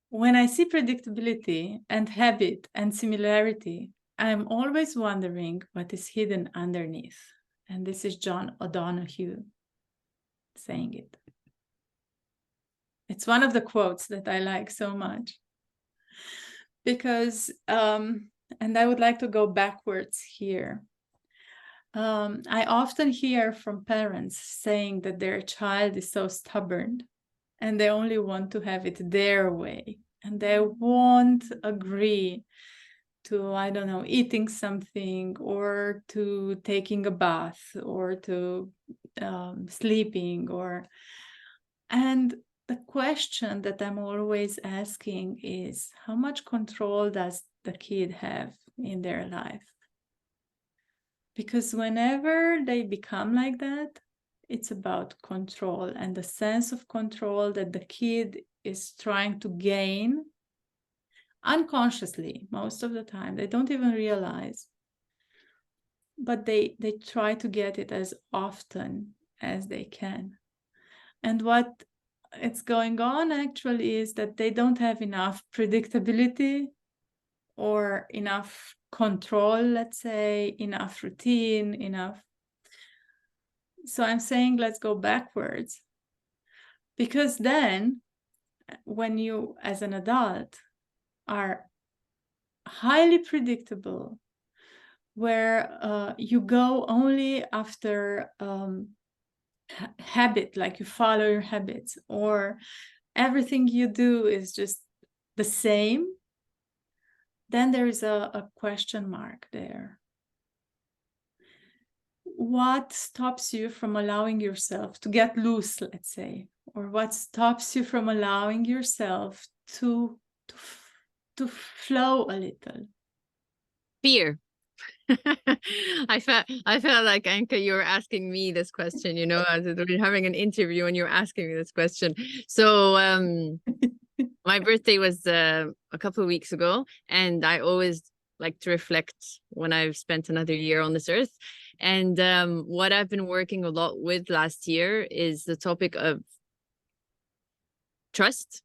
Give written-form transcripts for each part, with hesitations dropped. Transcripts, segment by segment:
when I see predictability and habit and similarity, I'm always wondering what is hidden underneath. And this is John O'Donohue saying it. It's one of the quotes that I like so much. Because, and I would like to go backwards here. I often hear from parents saying that their child is so stubborn and they only want to have it their way. And they won't agree to, I don't know, eating something or to taking a bath or to sleeping and the question that I'm always asking is, how much control does the kid have in their life? Because whenever they become like that, it's about control and the sense of control that the kid is trying to gain unconsciously most of the time. They don't even realize, but they try to get it as often as they can. And what it's going on actually is that they don't have enough predictability or enough control, let's say, enough routine, enough. So I'm saying, let's go backwards. Because then when you, as an adult, are highly predictable, where you go only after habit, like you follow your habits, or everything you do is just the same, then there is a question mark there. What stops you from allowing yourself to get loose, let's say, or what stops you from allowing yourself to flow a little? Fear. I felt like, Anca, you were asking me this question, you know, as we're having an interview and you're asking me this question. So my birthday was a couple of weeks ago, and I always like to reflect when I've spent another year on this earth. And what I've been working a lot with last year is the topic of trust.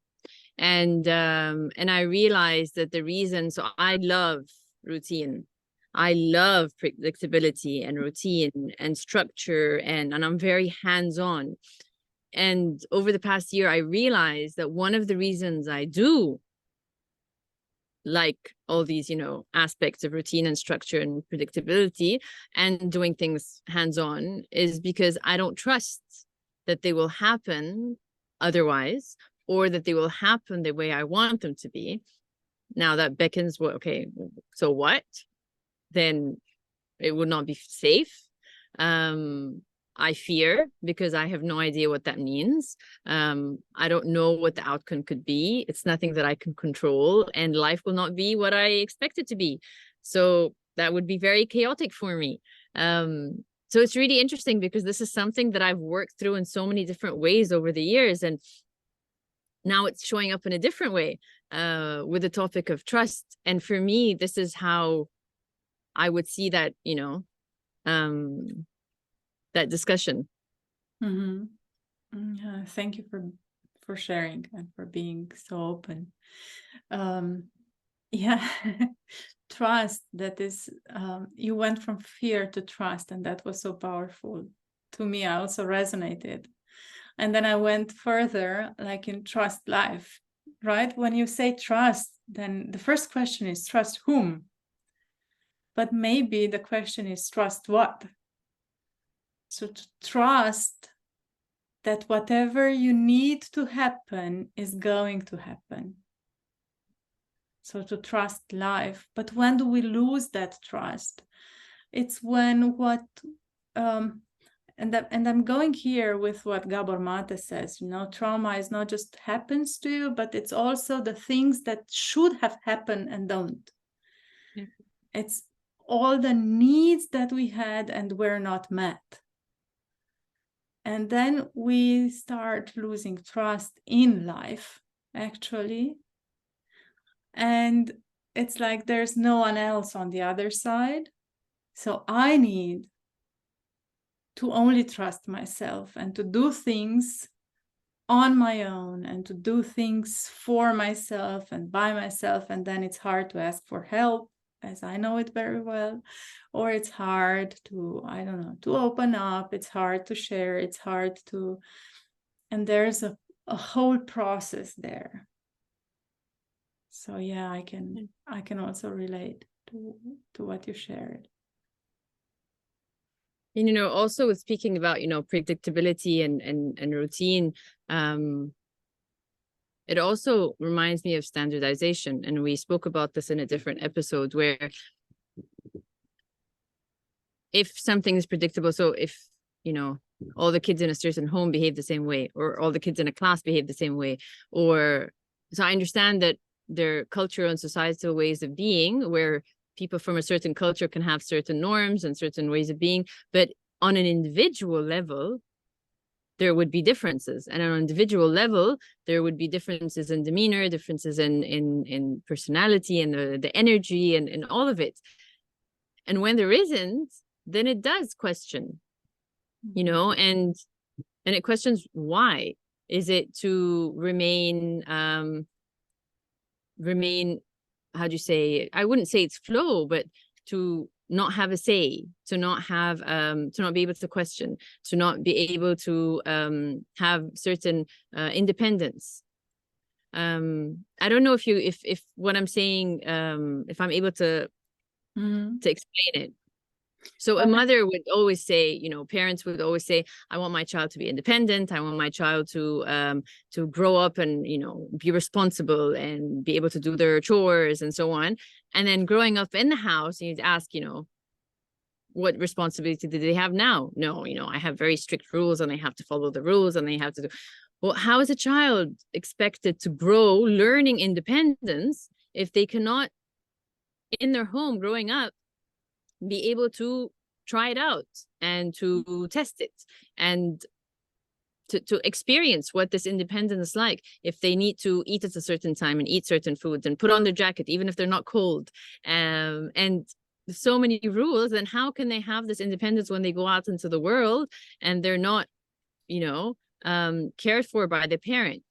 And I realized that the reason, so I love routine. I love predictability and routine and structure, and I'm very hands-on. And over the past year, I realized that one of the reasons I do like all these, you know, aspects of routine and structure and predictability and doing things hands-on is because I don't trust that they will happen otherwise, or that they will happen the way I want them to be. Now that beckons, well, okay, so what? Then it would not be safe. I fear because I have no idea what that means. I don't know what the outcome could be. It's nothing that I can control, and life will not be what I expect it to be. So that would be very chaotic for me. So it's really interesting because this is something that I've worked through in so many different ways over the years, and now it's showing up in a different way with the topic of trust. And for me, this is how I would see that, you know, that discussion. Mm-hmm. Yeah, thank you for sharing and for being so open. Yeah, trust, that is, you went from fear to trust, and that was so powerful to me. I also resonated. And then I went further, like in trust life, right? When you say trust, then the first question is trust whom? But maybe the question is trust what? So to trust that whatever you need to happen is going to happen. So to trust life. But when do we lose that trust? It's when and I'm going here with what Gabor Mate says, you know, trauma is not just happens to you, but it's also the things that should have happened and don't. Yeah. It's all the needs that we had and were not met. And then we start losing trust in life, actually. And it's like there's no one else on the other side. So I need to only trust myself and to do things on my own and to do things for myself and by myself, and then it's hard to ask for help, as I know it very well, or it's hard to, I don't know, to open up, it's hard to share, it's hard to, and there's a whole process there. So yeah, I can also relate to what you shared. And, you know, also with speaking about, you know, predictability and routine, it also reminds me of standardization. And we spoke about this in a different episode, where if something is predictable, so if, you know, all the kids in a certain home behave the same way, or all the kids in a class behave the same way, or, so I understand that there are cultural and societal ways of being where people from a certain culture can have certain norms and certain ways of being, but on an individual level, there would be differences. And on an individual level, there would be differences in demeanor, differences in personality, and the energy and all of it. And when there isn't, then it does question, you know, and it questions why. Is it to remain, how do you say, I wouldn't say it's flow, but to not have a say, to not have, to not be able to question, to not be able to have certain independence. I don't know if what I'm saying, if I'm able to explain it. So a mother would always say, you know, parents would always say, I want my child to be independent. I want my child to grow up and, you know, be responsible and be able to do their chores and so on. And then growing up in the house, you'd ask, you know, what responsibility do they have now? No, you know, I have very strict rules and they have to follow the rules and they have to do. Well, how is a child expected to grow learning independence if they cannot, in their home growing up, be able to try it out and to test it and to experience what this independence is like? If they need to eat at a certain time and eat certain foods and put on their jacket even if they're not cold, and so many rules, then how can they have this independence when they go out into the world and they're not, you know, cared for by the parent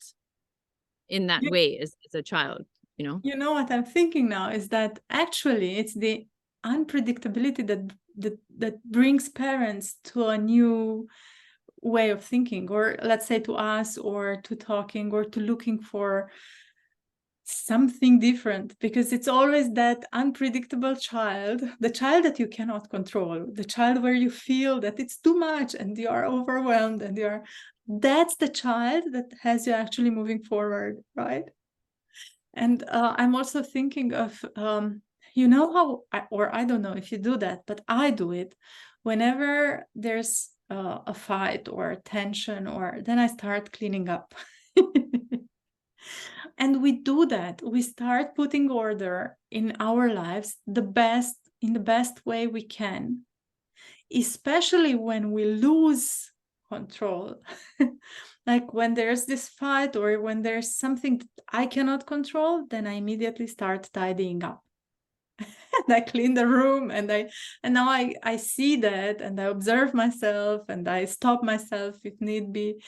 in that way as a child? You know what I'm thinking now is that actually it's the unpredictability that brings parents to a new way of thinking, or let's say to us, or to talking, or to looking for something different, because it's always that unpredictable child, the child that you cannot control, the child where you feel that it's too much and you are overwhelmed, and that's the child that has you actually moving forward, right? And I'm also thinking of, you know how, or I don't know if you do that, but I do it whenever there's a fight or tension, or then I start cleaning up. And we do that. We start putting order in our lives in the best way we can, especially when we lose control. Like when there's this fight or when there's something that I cannot control, then I immediately start tidying up. And I clean the room, and now I see that, and I observe myself, and I stop myself if need be.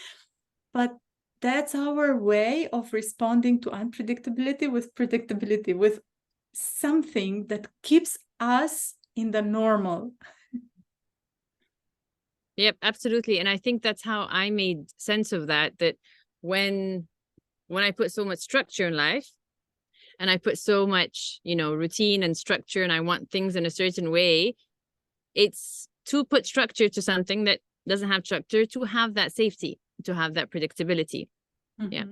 But that's our way of responding to unpredictability with predictability, with something that keeps us in the normal. Yep, absolutely. And I think that's how I made sense of that when I put so much structure in life, and I put so much, you know, routine and structure, and I want things in a certain way, it's to put structure to something that doesn't have structure, to have that safety, to have that predictability. Yeah.